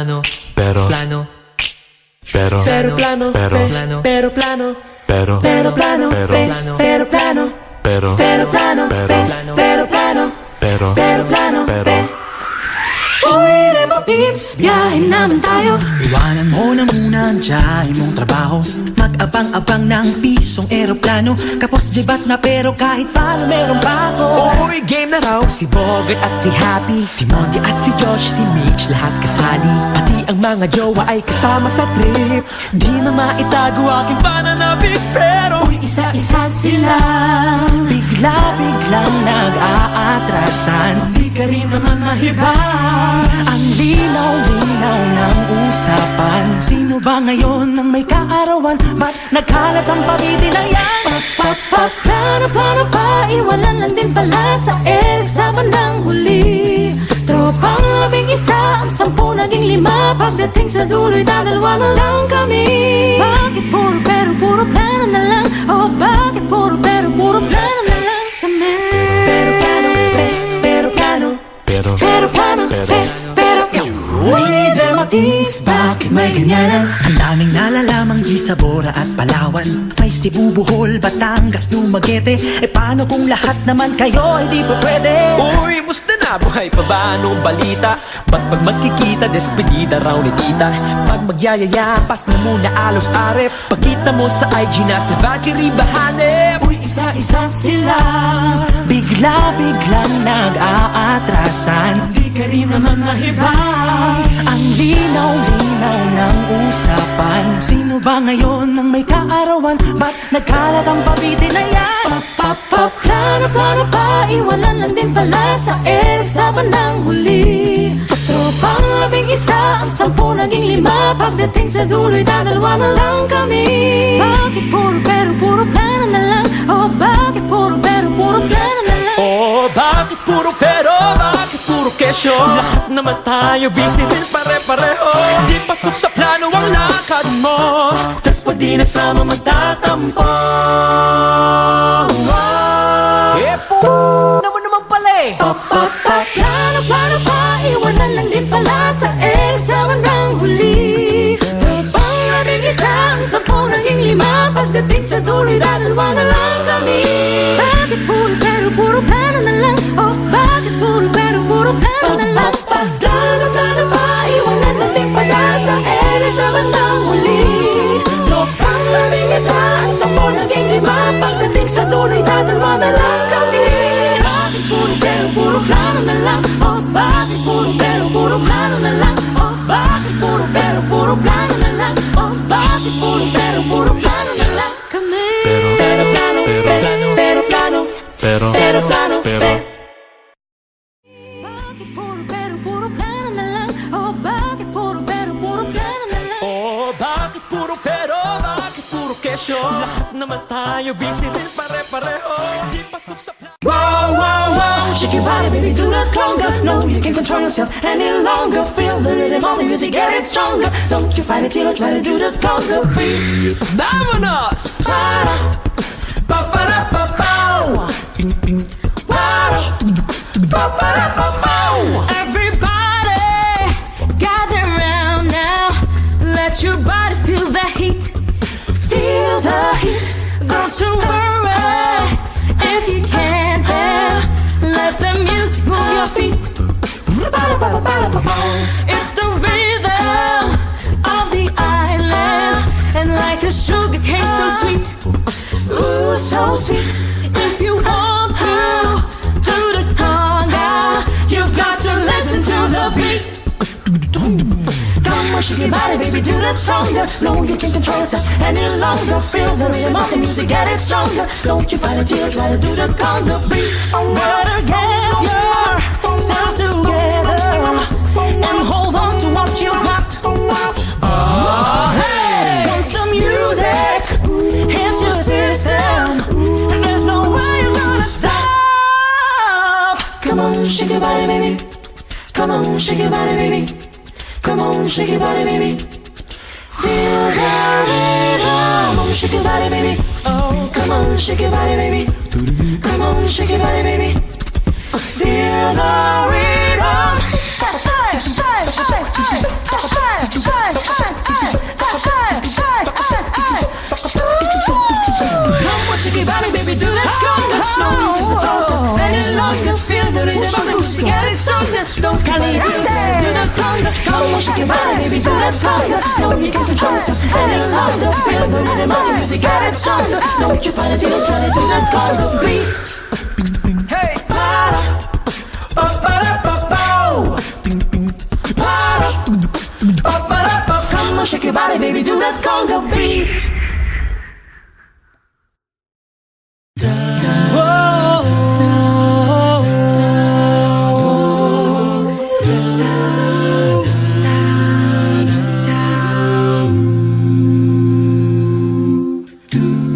plano, pero plano, pero pero plano, pero pero plano, pero pero plano, pero pero plano, pero pero plano, pero plano, pero plano, Uy, Reba Peeps, biyahe naman tayo. Iwanan mo na muna ang tiyahe mong trabaho. Mag-abang-abang ng pisong eroplano. Kapos jibat na pero kahit paano meron pa ako. Uy, game na raw. Si Bogart at si Happy, si Monty at si Josh, si Mitch, lahat kasali. Pati ang mga jowa ay kasama sa trip. Di na maitago aking pananabik, pero uy, isa-isa sila. Bigla-biglang nag-aatrasan. Di ka rin naman mahiba. Ang linaw-linaw ng usapan. Sino ba ngayon ang may kaarawan? Ba't nagkalat ang pabiti na yan? Plano pa, iwanan lang din pala sa sa bandang huli. Tropang 11, ang 10 naging 5. Pagdating sa dulo'y dadalwa na lang kami. Bakit puro pero puro plano na lang? Oh, bakit puro pero puro plano na lang kami? Pero plano, pero plano, Pero plano, pero Uy, Dermatings, bakit may ganyanan? Ang daming nalalamang Gisabora at Palawan. May Cebu, Bohol, Batangas, Dumaguete. E paano kung lahat naman kayo ay di pa pwede? Uy, musta na? Buhay pa ba? Anong balita? Ba't pag magkikita, despedida raw ni tita? Pag magyayaya, pas na muna alos arep. Pagkita mo sa IG na sa Valkyrie bahanep. Uy, isa-isa sila. Bigla-biglang nag-aatrasan. Di ka rin naman mahiba. Ang linaw-linaw ng usapan. Sino ba ngayon ang may kaarawan? Ba't nagkalat ang pabiti na yan? Plano pa, iwanan lang din pala sa sa bandang huli. Tropang 11, ang 10 naging 5. Pagdating sa dulo'y dadalwa na lang kami. Bakit puro pero puro plano na lang? Oh, bakit puro pero puro plano na lang? Oh, bakit puro pero? Bakit puro kesyo? Lahat naman tayo busy din pare-pareho. Di pasok sa plano ang lakad mo. Tas pag di nasama magtatampo. Naman pala eh. Plano pa, iwanan lang din pala sa sa bandang huli. Tropang 11, ang 10 naging 5. Pagdating sa dulo'y dadalwa na lang kami. Bakit puro pero puro plano na lang? Oh, bakit puro pero puro plano na lang? Plano pa, iwanan lang din pala sa sa bandang huli. Tropang 11, ang 10 naging 5. Pagdating sa dulo'y dadalwa na lang kami. Bakit puro pero puro plano na lang? Oh, bakit puro pero puro plano na lang? Oh, bakit puro pero puro plano na lang? Oh, bakit puro pero puro plano na lang kami? Pero plano, pero plano, pero pero plano, Bakit puro pero puro plano na lang? Oh, bakit puro pero puro plano na lang? Oh, bakit puro pero? Bakit puro kesyo? Lahat naman tayo busy din pare-pareho. Di pasok sa plano. Wow, shake your body, baby, do the conga. No, you can't control yourself any longer. Feel the rhythm of the music, get it stronger. Don't you fight it, you don't try to do the conga beat. ¡Vámonos! Everybody, gather around now. Let your body feel the heat. Feel the heat. Don't you worry if you can't dance. Let the music move your feet. It's the rhythm of the island, and like a sugar cane so sweet. Ooh, so sweet. If you want to do the conga, you've got to listen to the beat. Come on, shake your body, baby, do the conga. No, you can't control yourself any longer. Feel the rhythm of the music, get it stronger. Don't you fight it till you try to do the conga beat. Better get yourself together and hold on to what you got. Hey, want some music? Hit your system, and there's no way you're gonna stop. Come on, shake your body, baby. Come on, shake your body, baby. Come on, shake your body, baby. Feel the rhythm. Come on, shake your body, baby. Oh, come on, shake your body, baby. Come on, shake your body, baby. Feel the rhythm. Syempre gusto get it stronger. Don't caliente. Do the conga. Come on, shake your body, baby, do that conga. No, you can't control yourself any longer. Feel the rhythm of the music, get it stronger. Don't you find it till you try to do that conga beat. Hey! Para, pa para pa pow. Para, pa para pa. Come on, shake your body, baby, do that conga beat.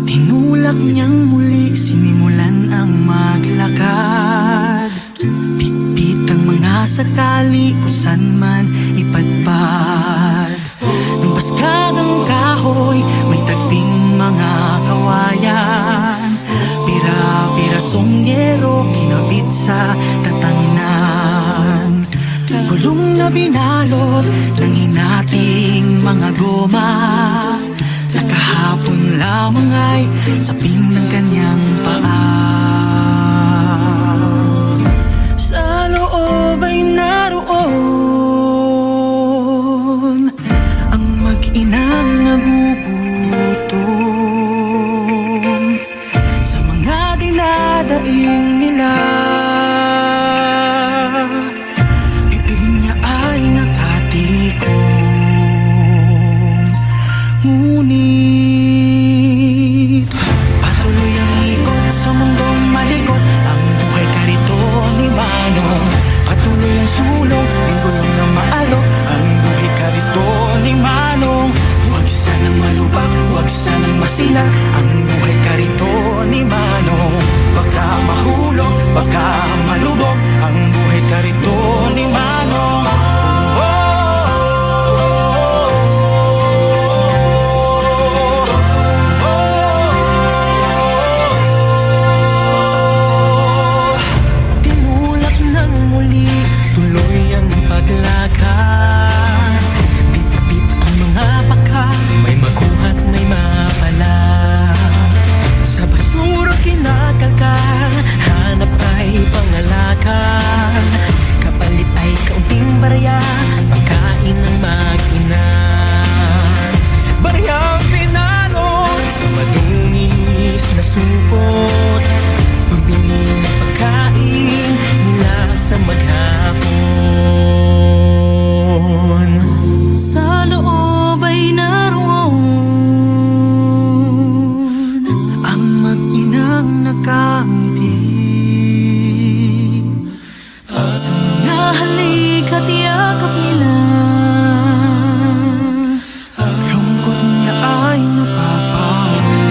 Tinulak niyang muli, sinimulan ang maglakad. Pitpit ang mga sakali kung saan man ipadpad. Nang baskagang kahoy, may tagping mga kawayan. Pira-pirasong yero, kinabit sa tatangnan. Gulong na binalot ng hinating mga goma. Nakahapon lamang ay sapin ng kanyang paa. Sa loob ay naroon ang mag-inang nagugutom sa mga dinadaing nila. Bibig niya ay nakatikom, ngunit patuloy ang ikot sa mundong malikot. Ang buhay karito ni Manong, patuloy ang sulong ng gulong na maalok. Ang buhay karito ni Manong, huwag sanang malubak, huwag sanang masilang. Ang buhay karito ni Manong, baka mahulog, baka malubog. Ang buhay karito ni Manong. Tinulak ng muli, tuloy ang paglakad. Bit-bit ang mga paka, may makuha't may mapala. Sa basura kinakalkal, hanap ay pangalakan. Kapalit ay kaunting barya, pagkain ng mag-ina. Baryang pinalot sa madungis na supot, pambili ng pagkain nila sa maghapon. Sa loob ay naroon ang mag-inang nakangiti. Sa mga halik at yakap nila, lungkot niya ay napapawi.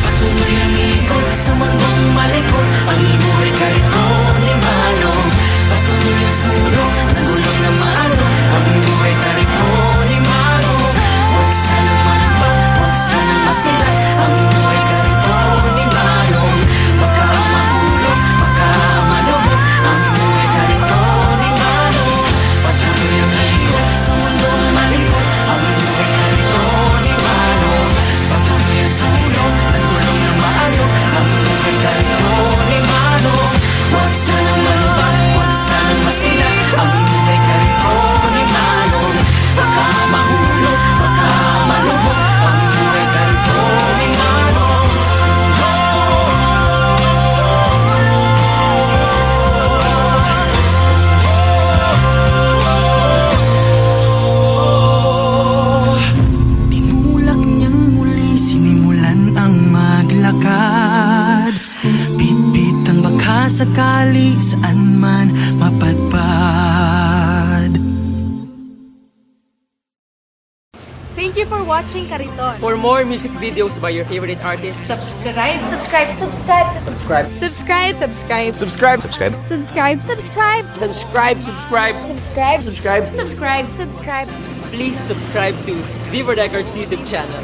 Patuloy ang ikot sa mundong malikot. Ang buhay karito ni Manong, patuloy ang sulong ng gulong na maalok. Ang buhay karito ni Manong, huwag sanang malubak, huwag sanang masilat. Ang buhay karito ni Manong, baka mahulog, baka malubog. Ang buhay karito ni Manong, patuloy ang ikot sa mundong malikot. Ang buhay karito ni Manong, patuloy ang sulong ng gulong na maalok. Ang buhay karito ni Manong, huwag sanang malubak, huwag sanang masilat. Ang buhay karito ni Manong, baka mahulog, baka malubog. Ang buhay karito ni Manong. Tinulak niyang muli, sinimulan ang maglakad. Bit-bit ang baka sakali, saan man mapadpad. Thank you for watching Kariton. For more music videos by your favorite artists, Subscribe. Subscribe. Subscribe. subscribe. Subscribe. Subscribe. Subscribe. Subscribe. Subscribe. Subscribe. Subscribe. Subscribe. Subscribe. Subscribe. Subscribe. Subscribe. Please subscribe to Viva Records YouTube channel.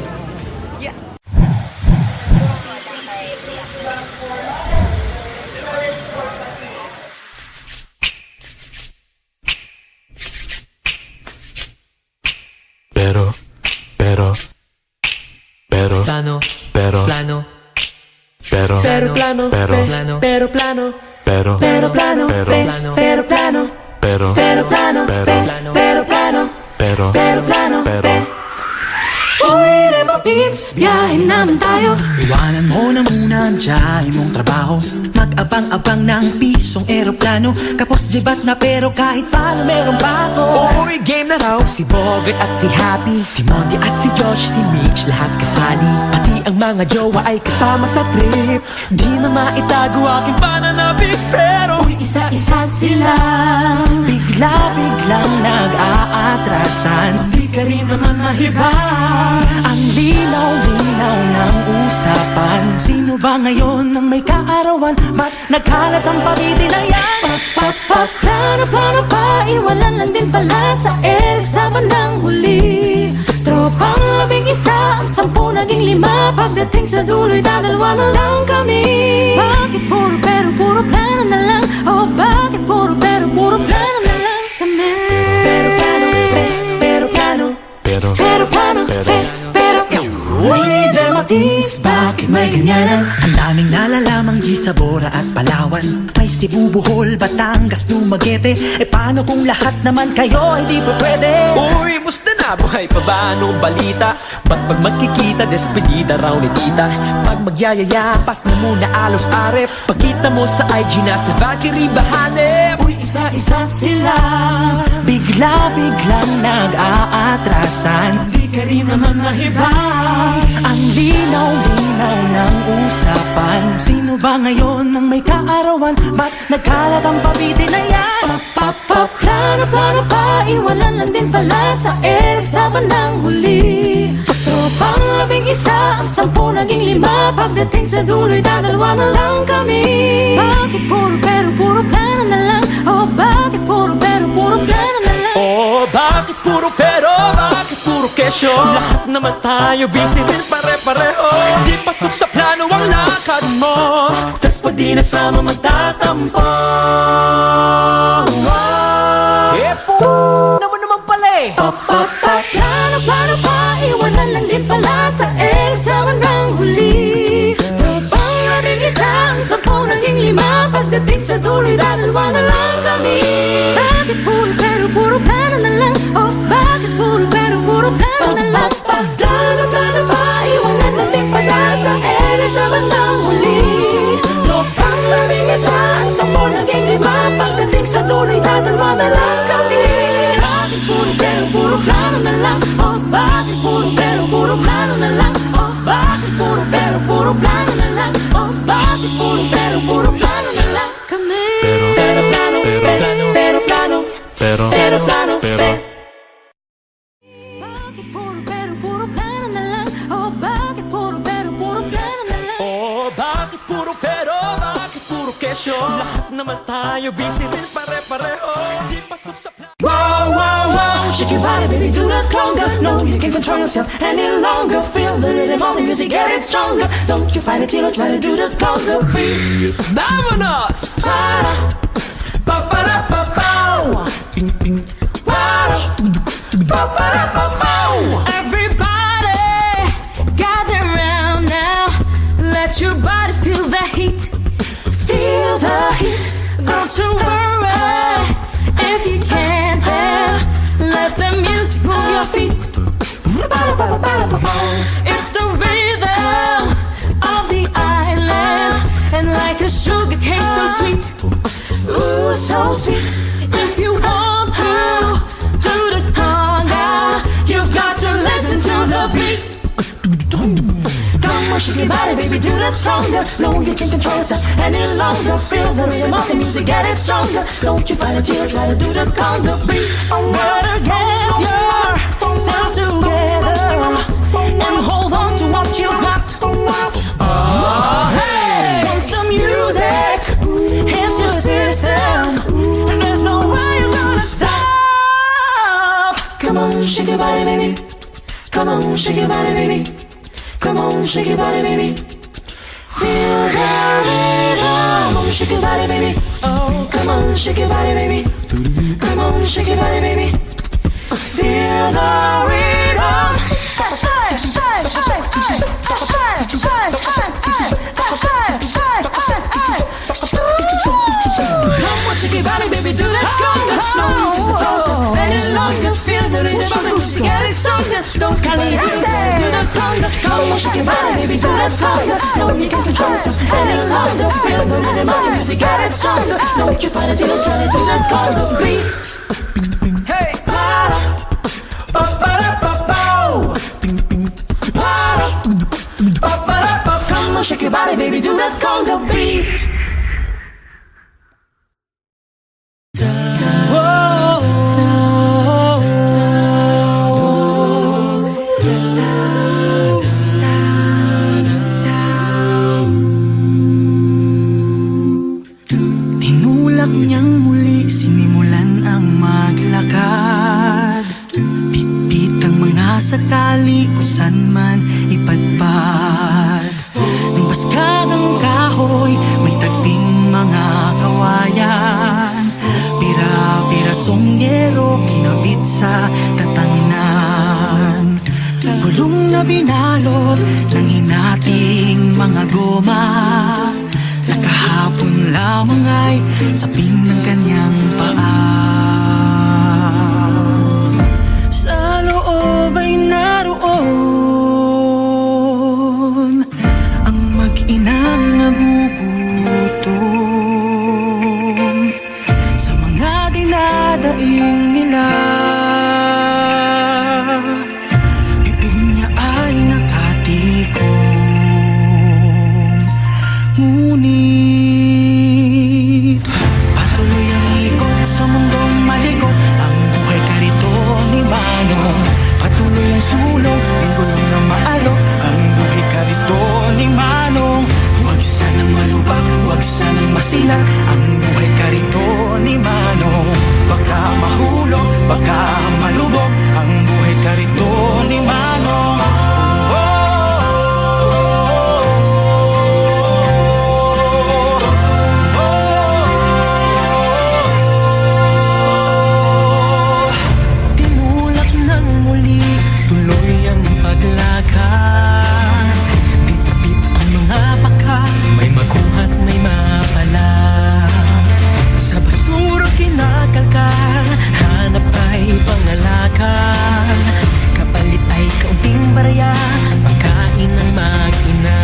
Yeah. Pero, Plano, pero, plano, pero plano, pero pero plano, pero pero plano, pero plano, pero plano, Uy, Rema Peeps, biyahin naman tayo. Iwanan mo na muna ang tiyahin mong trabaho. Mag-abang-abang ng pisong eroplano. Kapos jibat na pero kahit paano meron pa ako. Uy, game na raw si Bogart at si Happy, si Monty at si Josh, si Mitch, lahat kasali. Pati ang mga jowa ay kasama sa trip. Di na maitago aking pananabik, pero Uy, isa-isa sila. Bigla-biglang nag-aatrasan. Di ka rin naman mahiba. Ang linaw-linaw ng usapan. Sino ba ngayon ang may kaarawan? Ba't nagkalat ang pabiti na yan? Plano pa, iwanan lang din pala sa air sa bandang huli. Tropang 11, ang 10 naging 5. Pagdating sa dulo'y dadalwa na lang kami. Bakit puro pero puro plano na lang? Oh, bakit puro pero puro plano na lang kami? Pero plano, pero plano, pero Pero plano, pero Uy, Dermatings, bakit may ganyanan? Ang daming nalalamang Gisabora at Palawan. May Cebu, Bohol, Batangas, Dumaguete. E paano kung lahat naman kayo ay di pa pwede? Uy, musta na? Buhay pa ba? Anong balita? Ba't pag magkikita, despedida raw ni tita? Pag magyayaya, pas na muna alos aref. Pagkita mo sa IG na sa Valkyrie bahanep. Uy, isa-isa sila. Bigla-biglang nag-aatrasan. Di ka rin naman mahiba. Ang linaw-linaw ng usapan. Sino ba ngayon ang may kaarawan? Ba't nagkalat ang pabiti na yan? Plano pa, iwanan lang din pala sa air sa bandang huli. Tropang 11, ang 10 naging 5. Pagdating sa dulo'y dadalwa na lang kami. Bakit puro pero puro plano na lang? Oh, bakit puro pero puro plano na lang? Oh, bakit puro pero? Bakit puro kesyo? Lahat naman tayo busy rin pare-pareho. Di pasok sa plano ang lakad mo, tas pag di nasama magtatampo. Naman pala eh. Plano pa, iwanan lang din pala sa air sa bandang huli. Tropang 11, ang 10 naging 5. Pagdating sa dulo'y dadalwa na lang kami. Bakit puro pero puro plano na lang? Oh, bakit puro pero puro plano na lang? Plano pa, iwanan lang din pala sa air sa bandang huli. Tropang 11, ang 10 naging 5. Pagdating sa dulo'y dadalwa na lang kami. Bakit puro pero puro plano na lang? Oh, bakit puro pero puro plano na lang? Oh, bakit puro pero puro plano na lang? Oh, bakit puro pero puro plano na lang kami? Pero plano, pero plano, pero plano, Bakit puro pero puro plano na lang? Oh, bakit puro pero puro plano na lang? Oh, bakit puro pero? Bakit puro kesyo? Lahat naman tayo busy rin pare-pareho. Di pasok sa plano. Wow, wow, wow, shake your body, baby, do the conga. No, you can't control yourself any longer. Feel the rhythm of the music, get it stronger. Don't you fight it till you try to do the conga. Vámonos! Pa-pa-da-pa-pow. Pa-pa-da-pa-pow. Everybody, gather round now. Let your body feel the heat. Feel the heat. Don't you worry if you can't dance. Let the music move your feet. It's the rhythm of the island, and like a sugar cane so sweet. Ooh, so sweet. If you want to do the conga, you've got to listen to the beat. Come on, shake your body, baby, do that stronger. No, you can't control yourself any longer. Feel the rhythm of the music, get it stronger. Don't you fight it till you try to do the conga beat. Better get yourself together and hold on to what you got. Hey, want some music? Hits your system, and there's no way you're gonna stop. Come on, shake your body, baby. Come on, shake your body, baby. Come on, shake your body, baby. Feel the rhythm. Come on, shake your body, baby. Oh, come on, shake your body, baby. Come on, shake your body, baby. Feel the rhythm. shake your body, baby, do that conga. No need to toss it any longer. Feel the rhythm of the music getting stronger. Don't caliente, do that conga. Come on, shake your body, baby, do that conga. No need to toss it any longer. Feel the rhythm of the music getting stronger. Don't you fight it, you try to do that conga beat. Hey! Come on, shake your body, baby, do that conga beat. Tinulak niyang muli, sinimulan ang maglakad. Bitbit ang mga sakali kung saan man ipadpad. Nang baskagang kahoy, may tagping mga kawayan. Pira-pirasong yero, kinabit sa tatangnan. Gulong na binalot ng hinating mga goma. Nakahapon lamang ay sapin ng kanyang paa. Sa loob ay naroon ang mag-inang nagugutom sa mga dinadaing nila. Bibig niya ay nakatikom, ngunit patuloy ang ikot sa mundong malikot. Ang buhay karito ni Manong, patuloy ang sulong ng gulong na maalok. Ang buhay karito ni Manong, huwag sanang malubak, huwag sanang masilang. Ang buhay karito ni Manong, baka mahulog, baka malubog. Ang buhay karito ni Manong. Tinulak ng muli, tuloy ang paglakad. Bit-bit ang mga baka, may makuha't may mapala. Sa basura kinakalkal, hanap ay pangalakan. Kapalit ay kaunting barya, pagkain ng mag-ina.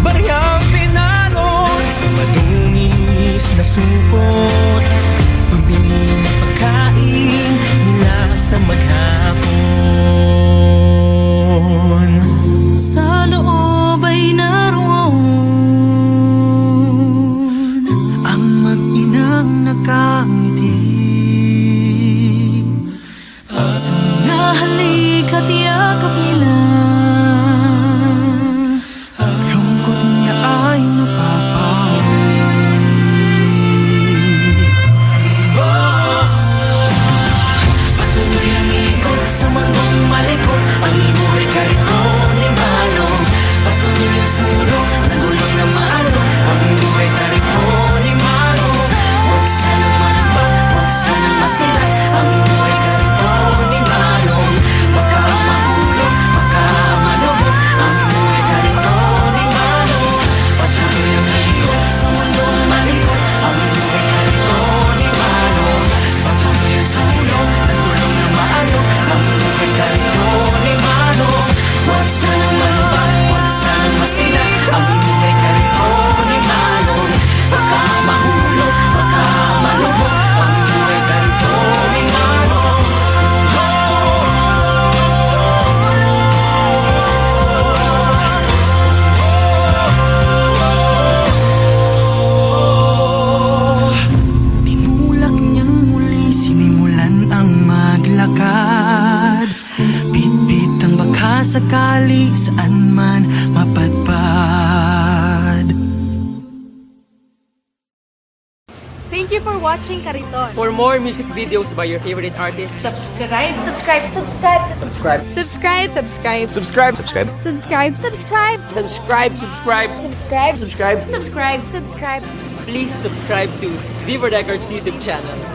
Baryang pinalot sa madungis na supot. Pambili ng pagkain nila sa maghapon. Sa loob ay naroon ang mag-inang nakangiti. Sa mga halik at yakap nila, ang lungkot niya ay napapawi. Patuloy ang ikot sa mundong malikot. Ang buhay karito ni Manong, patuloy ang sulong ng gulong na maalok. Ang buhay karito ni Manong, huwag sanang malambak, huwag sanang masilat. Ang buhay karito ni Manong, baka mahulog, baka malubog. Ang buhay karito ni Manong, patuloy ang ikot sa mundong malikot. Ang buhay karito ni Manong, patuloy ang sulong ng gulong na maalok. Ang buhay karito ni Manong, huwag sanang malubak, huwag sanang masilat. Ang buhay karito ni Manong, baka mahulog, baka malubog. Ang buhay karito ni Manong. Tinulak niyang muli, sinimulan ang maglakad. Bit-bit ang baka sakali, saan man mapadpad. Thank you for watching Kariton. For more music videos by your favorite artists, Subscribe. Subscribe. Subscribe. Subscribe. Subscribe. Subscribe. Subscribe. subscribe. Subscribe. Subscribe. Subscribe. Please subscribe to Viva Records YouTube channel.